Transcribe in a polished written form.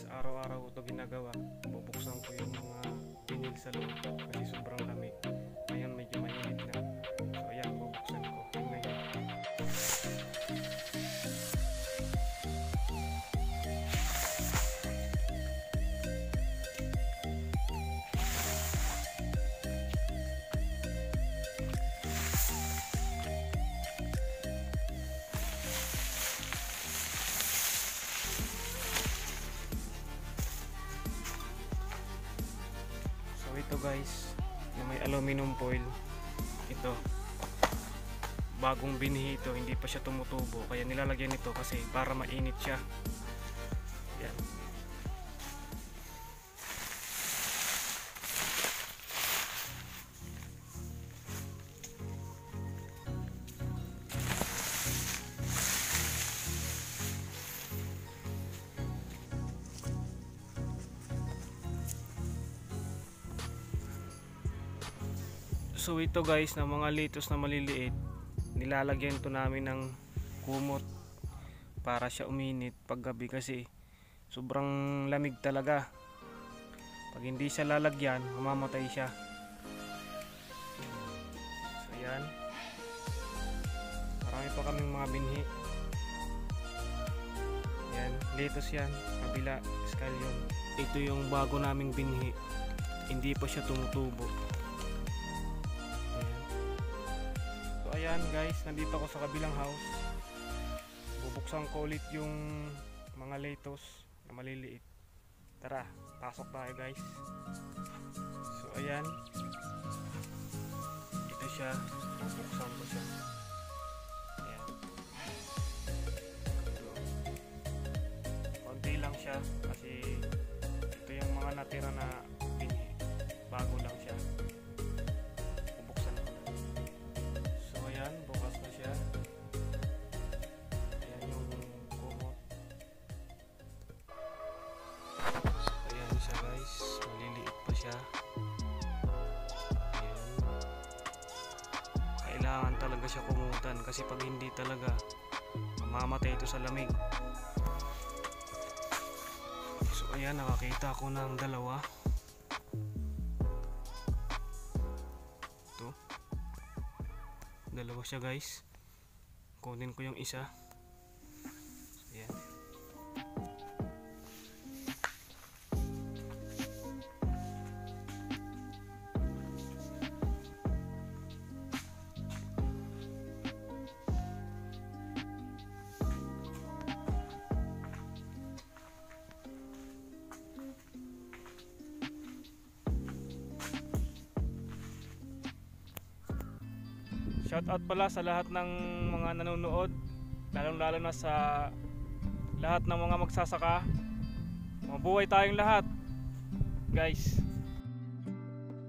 araw-araw ito ginagawa. Bubuksan ko yung mga pinil sa loob kasi sobrang lamig. Ngayon medyo mainit na. So ayan, bubuksan ko ngayon. Ito guys, na may aluminum foil. Ito bagong binhi ito, hindi pa siya tumutubo, kaya nilalagyan ito kasi para mainit siya. Yan. So ito guys, na mga lettuce na maliliit, nilalagyan ito namin ng kumot para siya uminit pag gabi kasi sobrang lamig talaga. Pag hindi siya lalagyan, mamamatay siya. So yan, marami pa kaming mga binhi. Yan, lettuce yan, kabila, scallion. Ito yung bago naming binhi, hindi pa siya tumutubo. Ayan guys, nandito ako sa kabilang house. Bubuksan ko ulit yung mga lettuce na maliliit. Tara, pasok tayo guys. So ayan, ito siya, bubuksan ko siya. Ayan. Konti lang siya kasi ito yung mga natira na binhi. Bago lang siya. Bukas na siya. Ayan yung kumot. Ayan siya guys, maliliit pa siya. Ayan. Kailangan talaga siya kumutan kasi pag hindi talaga, mamamatay ito sa lamig. So ayan, nakakita ako ng dalawa. Dalawa siya guys. Kunin ko yung isa. Ayan. Shoutout pala sa lahat ng mga nanonood, lalong-lalo na sa lahat ng mga magsasaka. Mabuhay tayong lahat, guys.